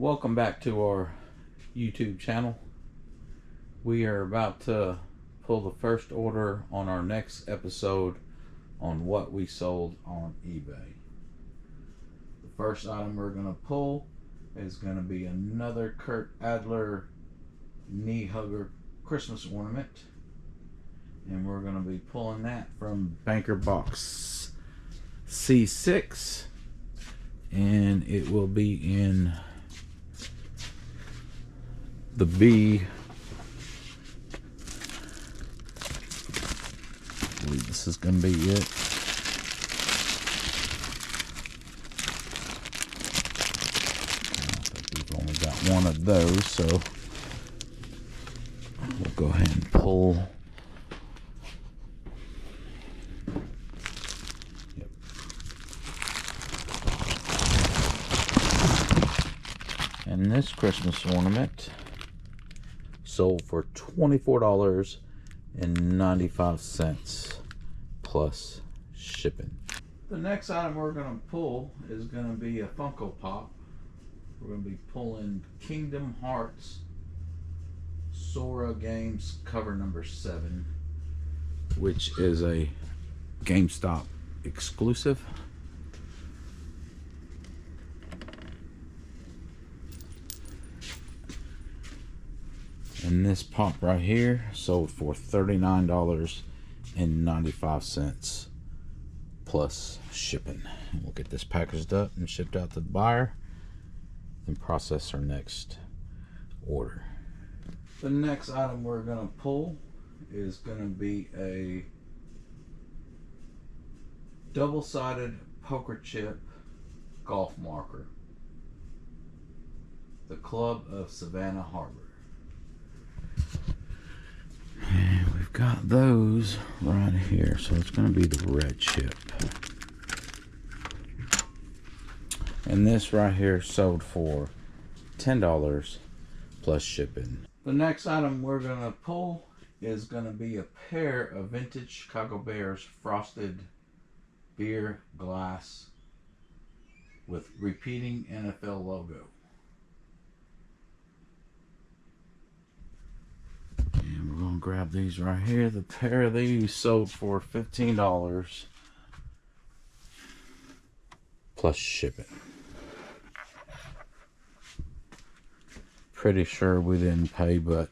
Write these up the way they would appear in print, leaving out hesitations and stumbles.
Welcome back to our YouTube channel. We are about to pull the first order on our next episode on what we sold on eBay. The first item we're going to pull is going to be another Kurt Adler knee hugger Christmas ornament, and we're going to be pulling that from Banker Box C6, and it will be in the B. I believe this is going to be it. I think we've only got one of those, so we'll go ahead and pull. Yep. And this Christmas ornament sold for $24.95 plus shipping. The next item we're going to pull is going to be a Funko Pop. We're going to be pulling Kingdom Hearts Sora Games cover number 7, which is a GameStop exclusive. And this pop right here sold for $39.95 plus shipping. And we'll get this packaged up and shipped out to the buyer and process our next order. The next item we're going to pull is going to be a double-sided poker chip golf marker, the Club of Savannah Harbor. And we've got those right here, so it's going to be the red chip. And this right here sold for $10 plus shipping. The next item we're going to pull is going to be a pair of vintage Chicago Bears frosted beer glass with repeating NFL logo. And we're going to grab these right here. The pair of these sold for $15 plus shipping. Pretty sure we didn't pay but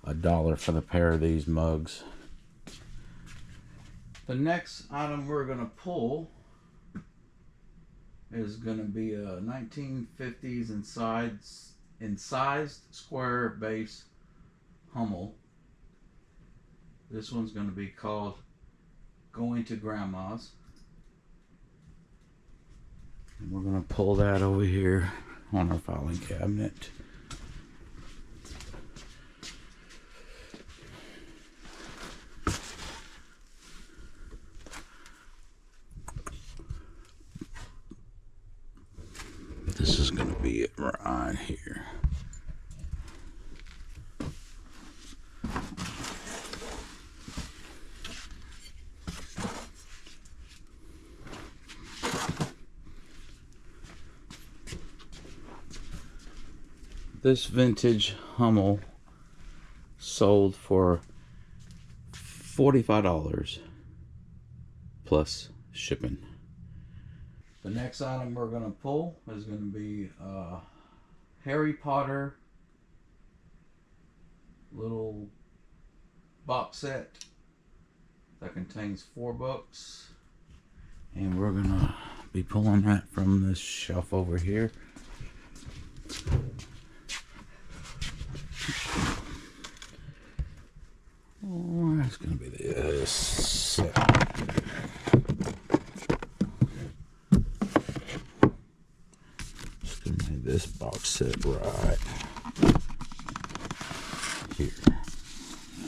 $1 for the pair of these mugs. The next item we're going to pull is going to be a 1950s incised square base Hummel. This one's going to be called Going to Grandma's. And we're going to pull that over here on our filing cabinet. This is going to be it right here. This vintage Hummel sold for $45 plus shipping. The next item we're going to pull is going to be a Harry Potter little box set that contains 4 books. And we're going to be pulling that from this shelf over here. Oh, that's going to be this set. Just going to make this box set right here.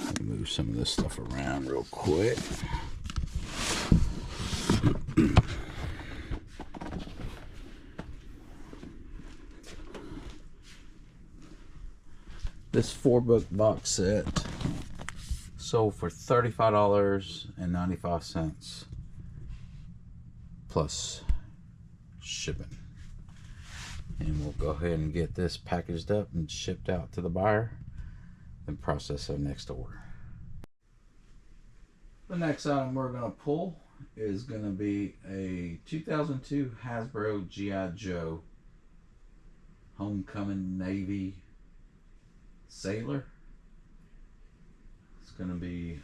Let me move some of this stuff around real quick. This 4-book box set sold for $35.95 plus shipping. And we'll go ahead and get this packaged up and shipped out to the buyer and process our next order. The next item we're going to pull is going to be a 2002 Hasbro G.I. Joe Homecoming Navy Sailor. It's going to be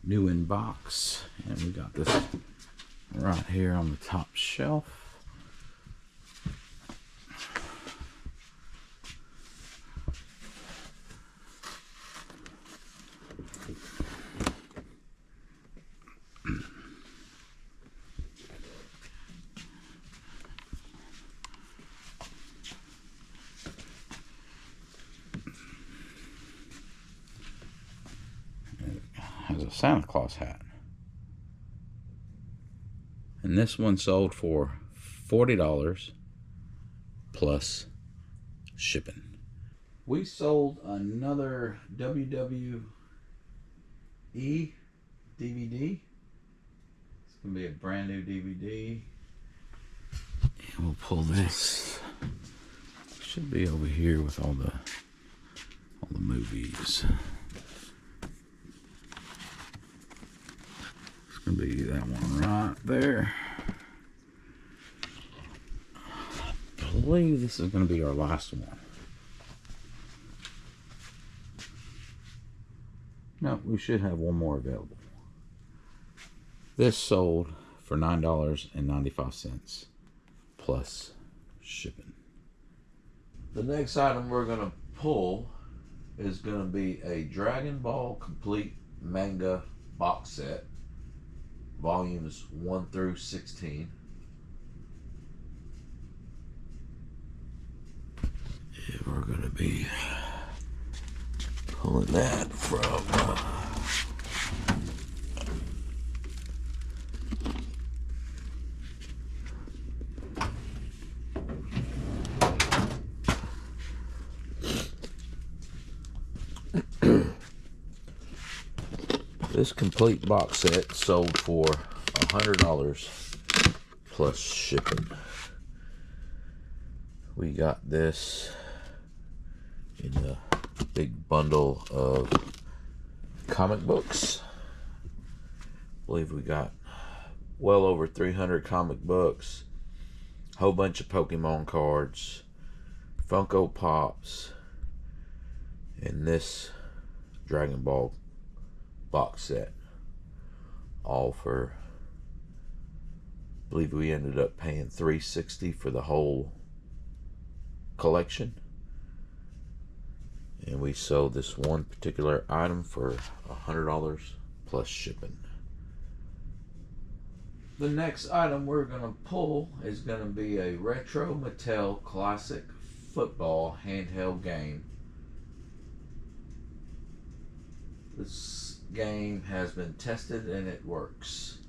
new in box, and we got this right here on the top shelf. Has a Santa Claus hat, and this one sold for $40 plus shipping. We sold another WWE DVD. It's gonna be a brand new DVD, and we'll pull this. Should be over here with all the movies. Gonna be that one right there. I believe this is gonna be our last one. No, we should have one more available. This sold for $9.95 plus shipping. The next item we're gonna pull is gonna be a Dragon Ball Complete Manga box set. Volumes 1 through 16. And we're going to be pulling that from this complete box set sold for $100 plus shipping. We got this in a big bundle of comic books. I believe we got well over 300 comic books, a whole bunch of Pokemon cards, Funko Pops, and this Dragon Ball box set, all for, I believe we ended up paying $360 for the whole collection, and we sold this one particular item for $100 plus shipping. The next item we're going to pull is going to be a retro Mattel classic football handheld game. This game has been tested and it works.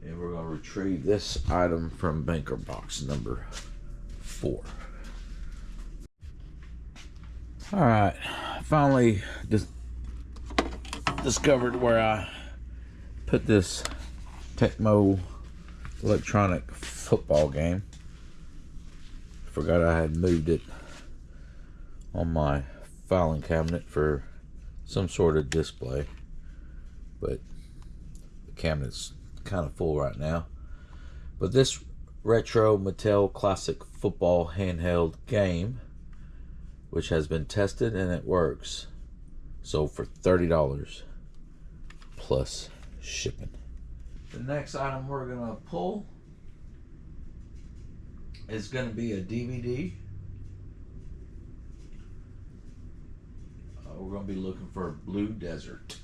And we're going to retrieve this item from banker box number 4. Alright, finally discovered where I put this Tecmo electronic football game. Forgot I had moved it on my filing cabinet for some sort of display, but the cabinet's kind of full right now. But this retro Mattel classic football handheld game, which has been tested and it works, sold for $30 plus shipping. The next item we're gonna pull is gonna be a DVD. We're going to be looking for Blue Desert.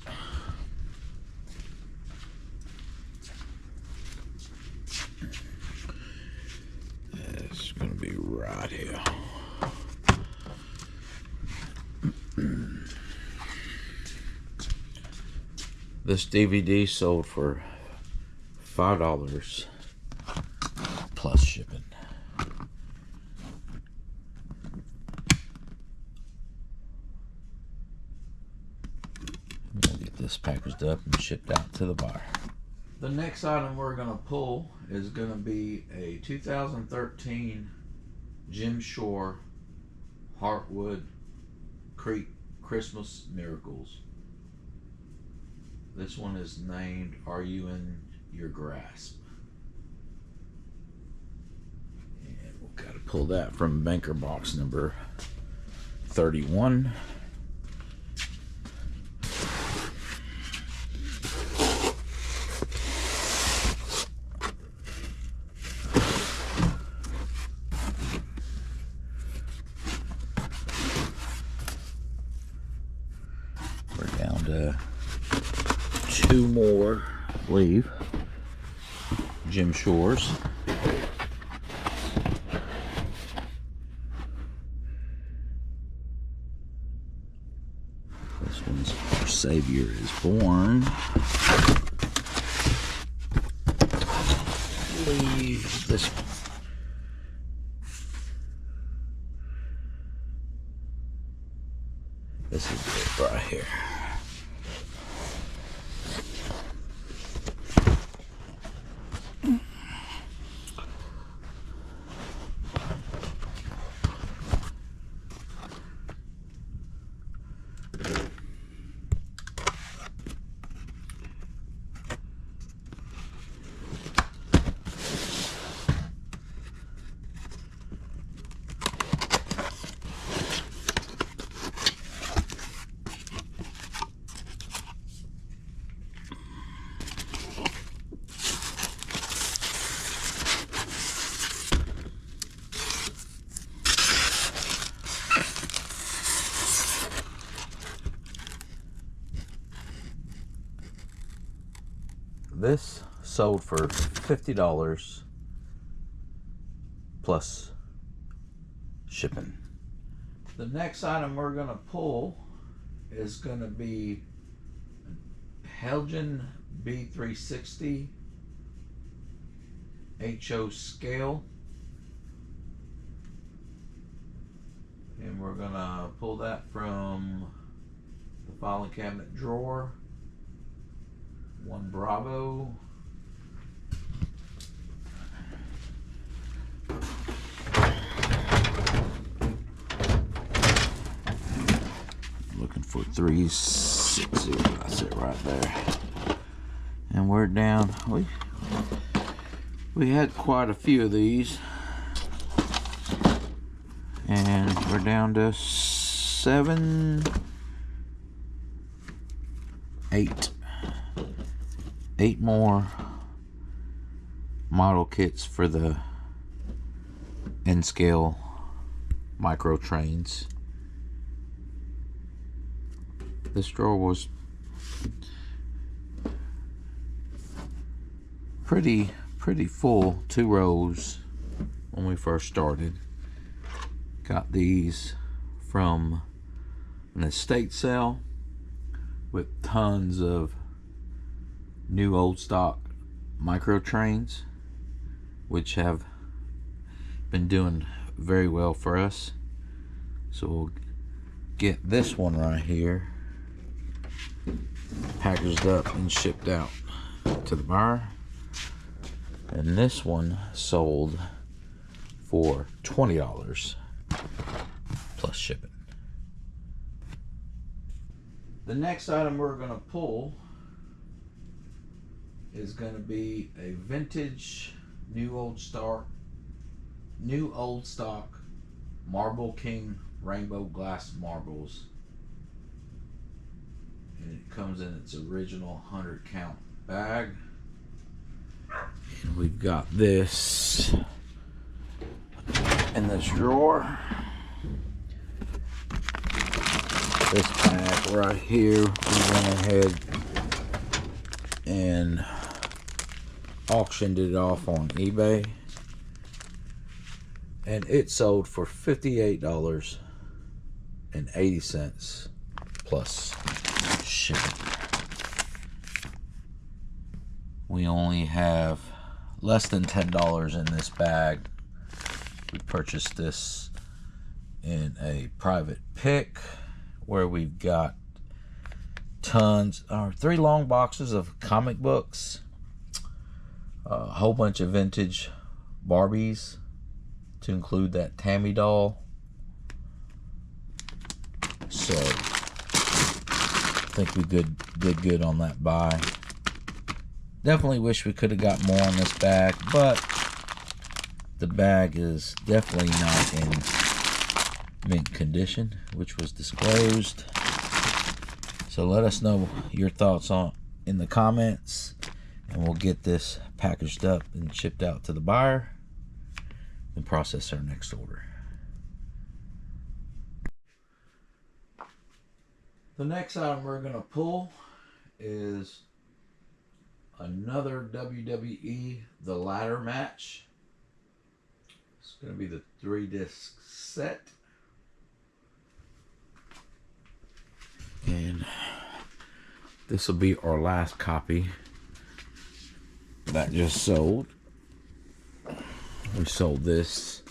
It's going to be right here. This DVD sold for $5 plus shipping. We'll get this packaged up and shipped out to the buyer. The next item we're going to pull is going to be a 2013 Jim Shore Heartwood Creek Christmas Miracles. This one is named Are You in Your Grasp? And we've got to pull that from banker box number 31. We're down to two more, I believe, Jim Shores. This one's Our Savior is Born. I believe this one. This is it right here. This sold for $50 plus shipping. The next item we're going to pull is going to be Helgen B360 HO scale. And we're going to pull that from the filing cabinet drawer. One Bravo. Looking for 360. That's it right there. And we're down. We had quite a few of these. And we're down to 8 more model kits for the N-scale micro trains. This drawer was pretty full, 2 rows when we first started. Got these from an estate sale with tons of new old stock micro trains, which have been doing very well for us. So we'll get this one right here packaged up and shipped out to the buyer. And this one sold for $20 plus shipping. The next item we're going to pull is going to be a vintage new old stock Marble King rainbow glass marbles, and it comes in its original 100 count bag. And we've got this in this drawer. This pack right here, we went ahead and auctioned it off on eBay, and it sold for $58.80 plus shipping. We only have less than $10 in this bag. We purchased this in a private pick where we've got 3 long boxes of comic books, A whole bunch of vintage Barbies to include that Tammy doll. So I think we did good on that buy. Definitely wish we could have got more on this bag, but the bag is definitely not in mint condition, which was disclosed. So let us know your thoughts in the comments, and we'll get this packaged up and shipped out to the buyer and process our next order. The next item we're going to pull is another WWE The Ladder Match. It's going to be the 3-disc set. And this will be our last copy that just sold. We sold this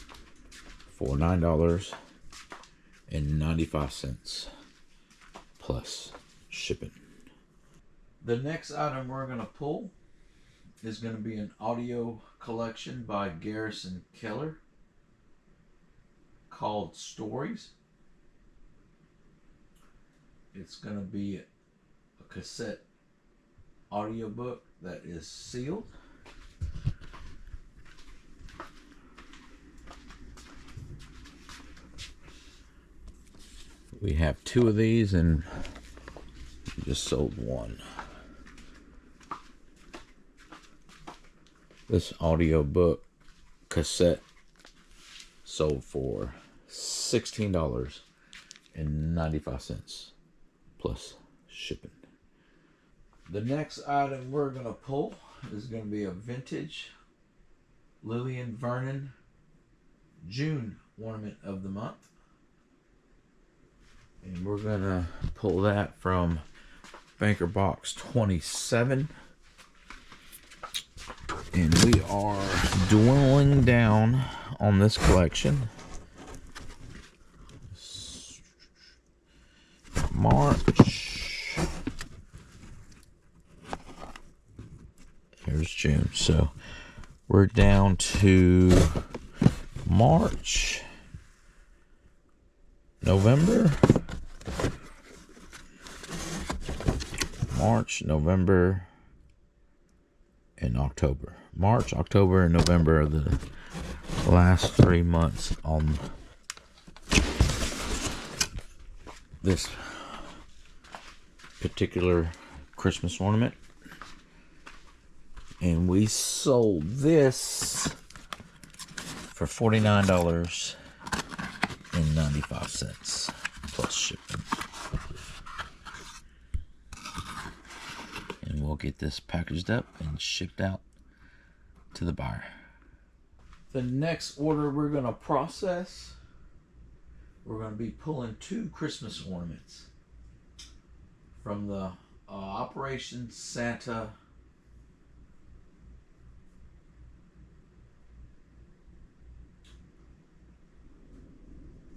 for $9.95 plus shipping. The next item we're going to pull is going to be an audio collection by Garrison Keller called Stories. It's going to be a cassette audiobook that is sealed. We have 2 of these and we just sold 1. This audiobook cassette sold for $16.95 plus shipping. The next item we're going to pull is going to be a vintage Lillian Vernon June ornament of the month. And we're going to pull that from Banker Box 27. And we are dwindling down on this collection. March. Here's June. So we're down to March, November, and October. March, October, and November are the last 3 months on this particular Christmas ornament. And we sold this for $49.95 plus shipping. And we'll get this packaged up and shipped out to the buyer. The next order we're going to process, we're going to be pulling 2 Christmas ornaments from the Operation Santa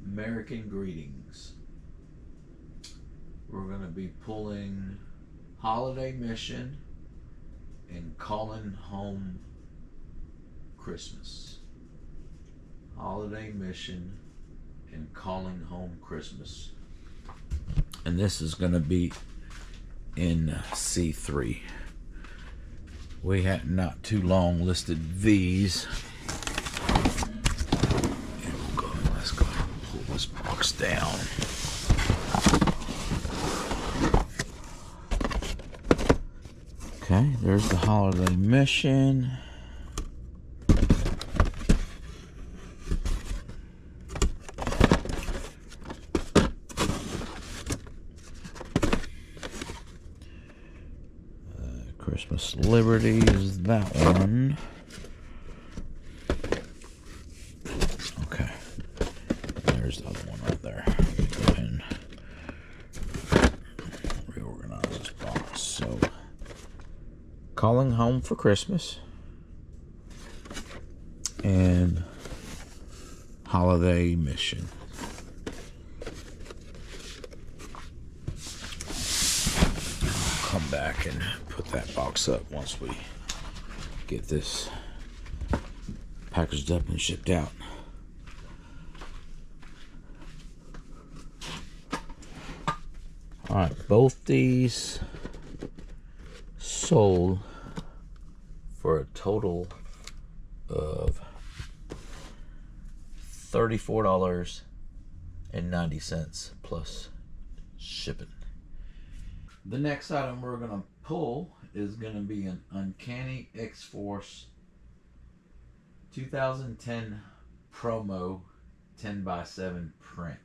American Greetings. We're going to be pulling Holiday Mission and Calling Home Christmas. Holiday Mission and Calling Home Christmas. And this is going to be in C3. We had not too long listed these. And let's go ahead and pull this box down. Okay, there's the Holiday Mission. Christmas Liberty is that one. Okay, there's the other one right there. Go ahead and reorganize this box. So, Calling Home for Christmas and Holiday Mission. Come back and put that box up once we get this packaged up and shipped out. Alright, both these sold for a total of $34.90 plus shipping. The next item we're going to pull is going to be an Uncanny X-Force 2010 promo 10x7 print.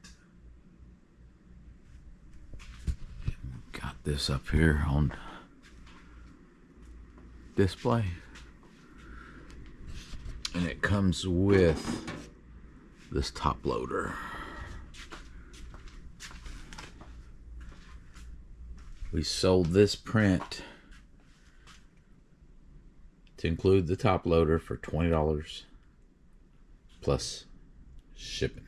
Got this up here on display, and it comes with this top loader. We sold this print to include the top loader for $20 plus shipping.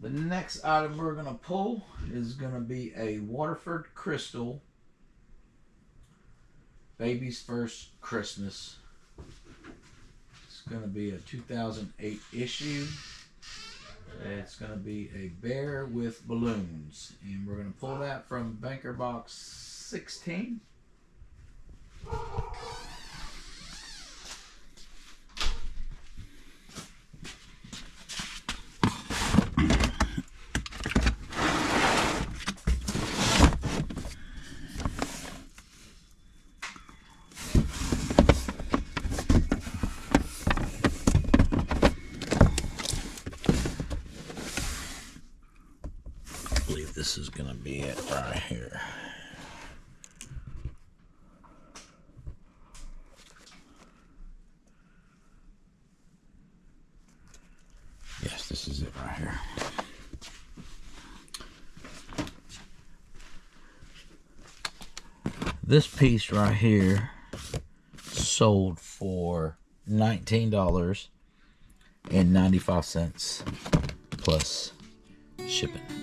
The next item we're going to pull is going to be a Waterford Crystal Baby's First Christmas. It's going to be a 2008 issue. It's going to be a bear with balloons, and we're going to pull that from Banker Box 16. I believe this is going to be it right here. Yes, this is it right here. This piece right here sold for $19.95 plus shipping.